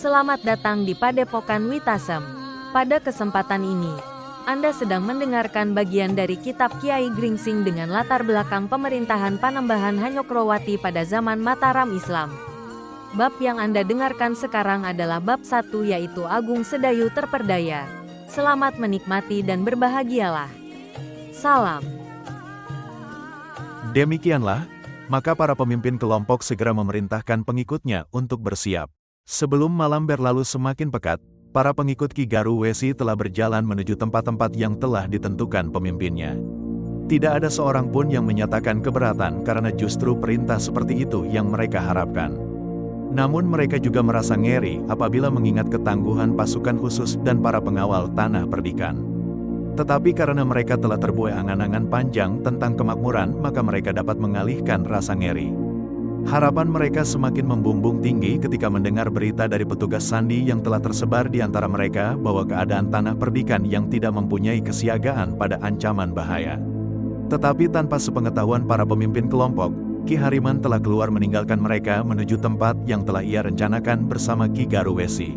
Selamat datang di Padepokan Witasem. Pada kesempatan ini, Anda sedang mendengarkan bagian dari Kitab Kiai Gringsing dengan latar belakang pemerintahan Panembahan Hanyokrowati pada zaman Mataram Islam. Bab yang Anda dengarkan sekarang adalah bab 1, yaitu Agung Sedayu Terperdaya. Selamat menikmati dan berbahagialah. Salam. Demikianlah, maka para pemimpin kelompok segera memerintahkan pengikutnya untuk bersiap. Sebelum malam berlalu semakin pekat, para pengikut Ki Garu Wesi telah berjalan menuju tempat-tempat yang telah ditentukan pemimpinnya. Tidak ada seorang pun yang menyatakan keberatan karena justru perintah seperti itu yang mereka harapkan. Namun mereka juga merasa ngeri apabila mengingat ketangguhan pasukan khusus dan para pengawal tanah perdikan. Tetapi karena mereka telah terbuai angan-angan panjang tentang kemakmuran, maka mereka dapat mengalihkan rasa ngeri. Harapan mereka semakin membumbung tinggi ketika mendengar berita dari petugas sandi yang telah tersebar di antara mereka bahwa keadaan tanah perdikan yang tidak mempunyai kesiagaan pada ancaman bahaya. Tetapi tanpa sepengetahuan para pemimpin kelompok, Ki Hariman telah keluar meninggalkan mereka menuju tempat yang telah ia rencanakan bersama Ki Garu Wesi.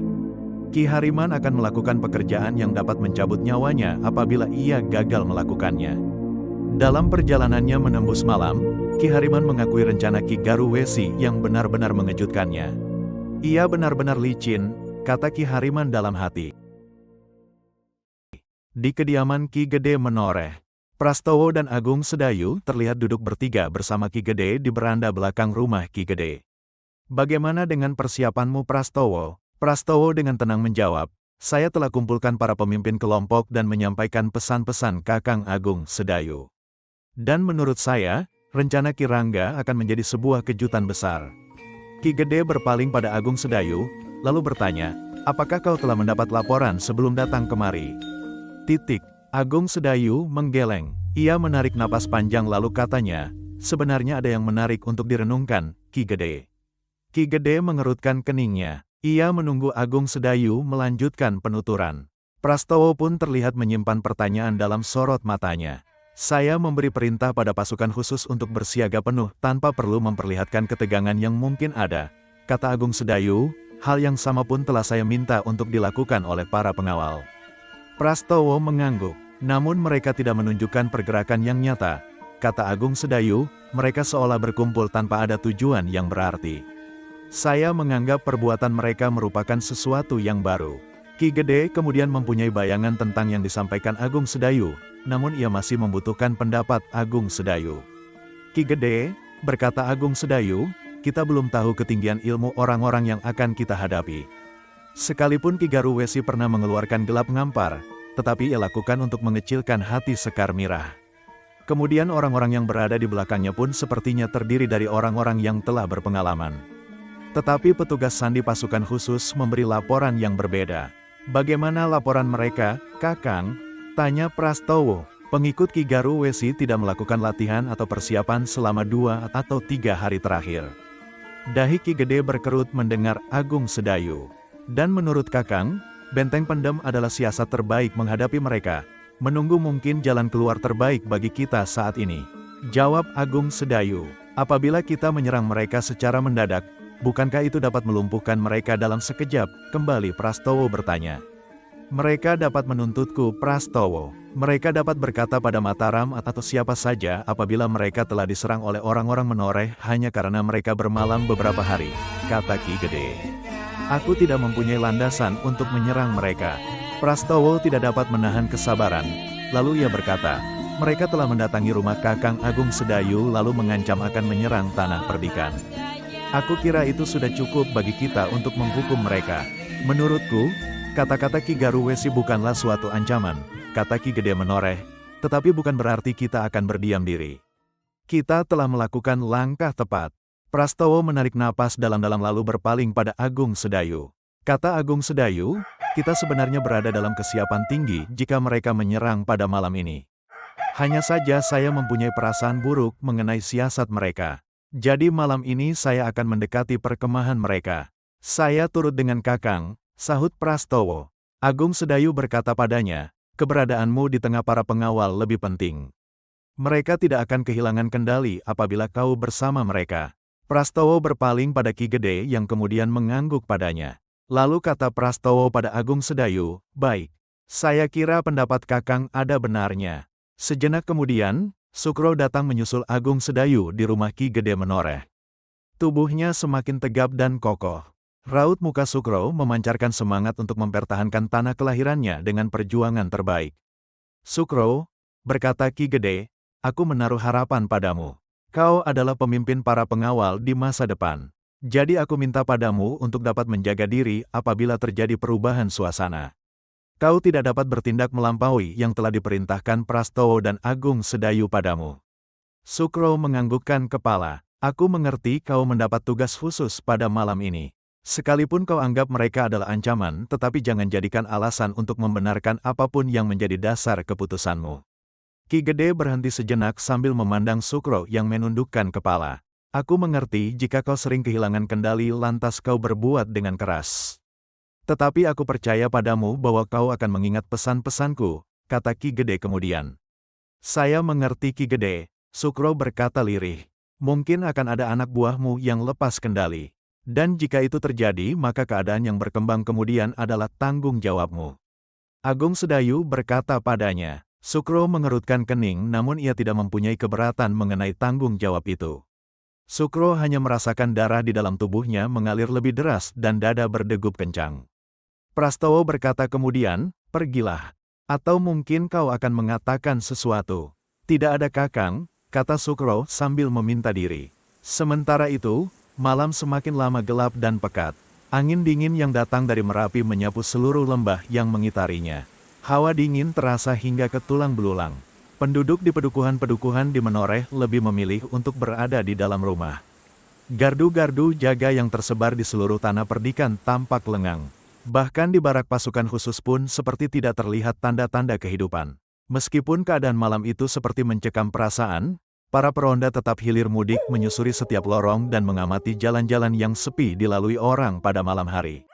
Ki Hariman akan melakukan pekerjaan yang dapat mencabut nyawanya apabila ia gagal melakukannya. Dalam perjalanannya menembus malam, Ki Hariman mengakui rencana Ki Garu Wesi yang benar-benar mengejutkannya. Ia benar-benar licin, kata Ki Hariman dalam hati. Di kediaman Ki Gede Menoreh, Prastowo dan Agung Sedayu terlihat duduk bertiga bersama Ki Gede di beranda belakang rumah Ki Gede. Bagaimana dengan persiapanmu, Prastowo? Prastowo dengan tenang menjawab, saya telah kumpulkan para pemimpin kelompok dan menyampaikan pesan-pesan Kakang Agung Sedayu. Dan menurut saya, rencana Ki Rangga akan menjadi sebuah kejutan besar. Ki Gede berpaling pada Agung Sedayu, lalu bertanya, apakah kau telah mendapat laporan sebelum datang kemari? Agung Sedayu menggeleng. Ia menarik napas panjang lalu katanya, sebenarnya ada yang menarik untuk direnungkan, Ki Gede. Ki Gede mengerutkan keningnya. Ia menunggu Agung Sedayu melanjutkan penuturan. Prastowo pun terlihat menyimpan pertanyaan dalam sorot matanya. Saya memberi perintah pada pasukan khusus untuk bersiaga penuh tanpa perlu memperlihatkan ketegangan yang mungkin ada, kata Agung Sedayu. Hal yang sama pun telah saya minta untuk dilakukan oleh para pengawal. Prastowo mengangguk, namun mereka tidak menunjukkan pergerakan yang nyata, kata Agung Sedayu. Mereka seolah berkumpul tanpa ada tujuan yang berarti. Saya menganggap perbuatan mereka merupakan sesuatu yang baru. Ki Gede kemudian mempunyai bayangan tentang yang disampaikan Agung Sedayu, namun ia masih membutuhkan pendapat Agung Sedayu. Ki Gede, berkata Agung Sedayu, kita belum tahu ketinggian ilmu orang-orang yang akan kita hadapi. Sekalipun Ki Garu Wesi pernah mengeluarkan gelap ngampar, tetapi ia lakukan untuk mengecilkan hati Sekar Mirah. Kemudian orang-orang yang berada di belakangnya pun sepertinya terdiri dari orang-orang yang telah berpengalaman. Tetapi petugas sandi pasukan khusus memberi laporan yang berbeda. Bagaimana laporan mereka, Kakang? Tanya Prastowo. Pengikut Ki Garu Wesi tidak melakukan latihan atau persiapan selama 2 atau 3 hari terakhir. Dahi Ki Gede berkerut mendengar Agung Sedayu. Dan menurut Kakang, benteng pendem adalah siasat terbaik menghadapi mereka. Menunggu mungkin jalan keluar terbaik bagi kita saat ini. Jawab Agung Sedayu. Apabila kita menyerang mereka secara mendadak, bukankah itu dapat melumpuhkan mereka dalam sekejap? Kembali Prastowo bertanya. Mereka dapat menuntutku, Prastowo. Mereka dapat berkata pada Mataram atau siapa saja apabila mereka telah diserang oleh orang-orang Menoreh hanya karena mereka bermalam beberapa hari, kata Ki Gede. Aku tidak mempunyai landasan untuk menyerang mereka. Prastowo tidak dapat menahan kesabaran. Lalu ia berkata, mereka telah mendatangi rumah Kakang Agung Sedayu lalu mengancam akan menyerang tanah perdikan. Aku kira itu sudah cukup bagi kita untuk menghukum mereka. Menurutku, kata-kata Ki Garu Wesi bukanlah suatu ancaman, kata Ki Gede Menoreh, tetapi bukan berarti kita akan berdiam diri. Kita telah melakukan langkah tepat. Prastowo menarik napas dalam-dalam lalu berpaling pada Agung Sedayu. Kata Agung Sedayu, kita sebenarnya berada dalam kesiapan tinggi jika mereka menyerang pada malam ini. Hanya saja saya mempunyai perasaan buruk mengenai siasat mereka. Jadi malam ini saya akan mendekati perkemahan mereka. Saya turut dengan Kakang, sahut Prastowo. Agung Sedayu berkata padanya, keberadaanmu di tengah para pengawal lebih penting. Mereka tidak akan kehilangan kendali apabila kau bersama mereka. Prastowo berpaling pada Ki Gede yang kemudian mengangguk padanya. Lalu kata Prastowo pada Agung Sedayu, "Baik. Saya kira pendapat Kakang ada benarnya." Sejenak kemudian, Sukro datang menyusul Agung Sedayu di rumah Ki Gede Menoreh. Tubuhnya semakin tegap dan kokoh. Raut muka Sukro memancarkan semangat untuk mempertahankan tanah kelahirannya dengan perjuangan terbaik. "Sukro," berkata Ki Gede, "aku menaruh harapan padamu. Kau adalah pemimpin para pengawal di masa depan. Jadi aku minta padamu untuk dapat menjaga diri apabila terjadi perubahan suasana. Kau tidak dapat bertindak melampaui yang telah diperintahkan Prastowo dan Agung Sedayu padamu." Sukro menganggukkan kepala. "Aku mengerti kau mendapat tugas khusus pada malam ini. Sekalipun kau anggap mereka adalah ancaman, tetapi jangan jadikan alasan untuk membenarkan apapun yang menjadi dasar keputusanmu." Ki Gede berhenti sejenak sambil memandang Sukro yang menundukkan kepala. "Aku mengerti jika kau sering kehilangan kendali lantas kau berbuat dengan keras. Tetapi aku percaya padamu bahwa kau akan mengingat pesan-pesanku," kata Ki Gede kemudian. "Saya mengerti Ki Gede," Sukro berkata lirih. "Mungkin akan ada anak buahmu yang lepas kendali. Dan jika itu terjadi maka keadaan yang berkembang kemudian adalah tanggung jawabmu." Agung Sedayu berkata padanya. Sukro mengerutkan kening namun ia tidak mempunyai keberatan mengenai tanggung jawab itu. Sukro hanya merasakan darah di dalam tubuhnya mengalir lebih deras dan dada berdegup kencang. Prastowo berkata kemudian, "Pergilah. Atau mungkin kau akan mengatakan sesuatu." "Tidak ada Kakang," kata Sukro sambil meminta diri. Sementara itu, malam semakin lama gelap dan pekat. Angin dingin yang datang dari Merapi menyapu seluruh lembah yang mengitarinya. Hawa dingin terasa hingga ke tulang belulang. Penduduk di pedukuhan-pedukuhan di Menoreh lebih memilih untuk berada di dalam rumah. Gardu-gardu jaga yang tersebar di seluruh tanah perdikan tampak lengang. Bahkan di barak pasukan khusus pun seperti tidak terlihat tanda-tanda kehidupan. Meskipun keadaan malam itu seperti mencekam perasaan, para peronda tetap hilir mudik menyusuri setiap lorong dan mengamati jalan-jalan yang sepi dilalui orang pada malam hari.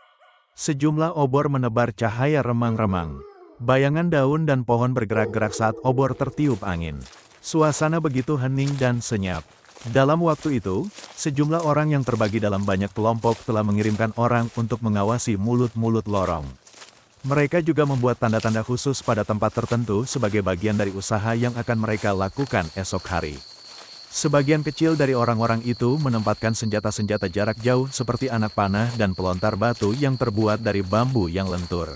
Sejumlah obor menebar cahaya remang-remang. Bayangan daun dan pohon bergerak-gerak saat obor tertiup angin. Suasana begitu hening dan senyap. Dalam waktu itu, sejumlah orang yang terbagi dalam banyak kelompok telah mengirimkan orang untuk mengawasi mulut-mulut lorong. Mereka juga membuat tanda-tanda khusus pada tempat tertentu sebagai bagian dari usaha yang akan mereka lakukan esok hari. Sebagian kecil dari orang-orang itu menempatkan senjata-senjata jarak jauh seperti anak panah dan pelontar batu yang terbuat dari bambu yang lentur.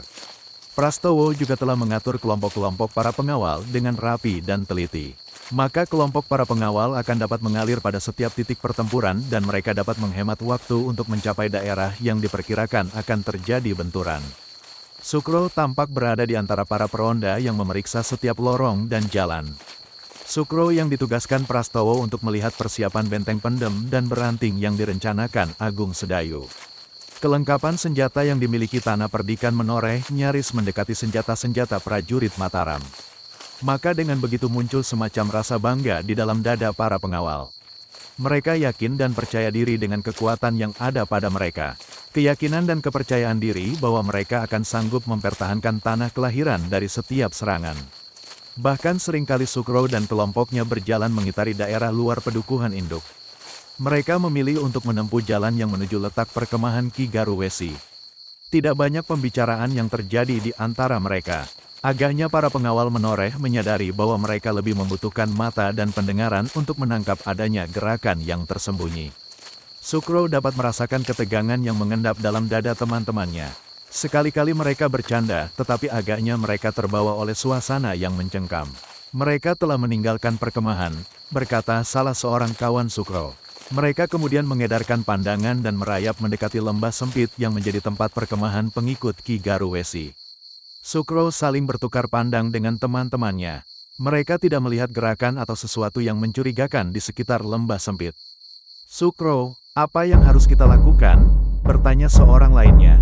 Prastowo juga telah mengatur kelompok-kelompok para pengawal dengan rapi dan teliti. Maka kelompok para pengawal akan dapat mengalir pada setiap titik pertempuran dan mereka dapat menghemat waktu untuk mencapai daerah yang diperkirakan akan terjadi benturan. Sukro tampak berada di antara para peronda yang memeriksa setiap lorong dan jalan. Sukro yang ditugaskan Prastowo untuk melihat persiapan benteng pendem dan beranting yang direncanakan Agung Sedayu. Kelengkapan senjata yang dimiliki tanah perdikan Menoreh nyaris mendekati senjata-senjata prajurit Mataram. Maka dengan begitu muncul semacam rasa bangga di dalam dada para pengawal. Mereka yakin dan percaya diri dengan kekuatan yang ada pada mereka. Keyakinan dan kepercayaan diri bahwa mereka akan sanggup mempertahankan tanah kelahiran dari setiap serangan. Bahkan seringkali Sukro dan kelompoknya berjalan mengitari daerah luar pedukuhan induk. Mereka memilih untuk menempuh jalan yang menuju letak perkemahan Ki Garuwesi. Tidak banyak pembicaraan yang terjadi di antara mereka. Agaknya para pengawal Menoreh menyadari bahwa mereka lebih membutuhkan mata dan pendengaran untuk menangkap adanya gerakan yang tersembunyi. Sukro dapat merasakan ketegangan yang mengendap dalam dada teman-temannya. Sekali-kali mereka bercanda, tetapi agaknya mereka terbawa oleh suasana yang mencengkam. "Mereka telah meninggalkan perkemahan," berkata salah seorang kawan Sukro. Mereka kemudian mengedarkan pandangan dan merayap mendekati lembah sempit yang menjadi tempat perkemahan pengikut Ki Garuwesi. Sukro saling bertukar pandang dengan teman-temannya. Mereka tidak melihat gerakan atau sesuatu yang mencurigakan di sekitar lembah sempit. "Sukro, apa yang harus kita lakukan?" bertanya seorang lainnya.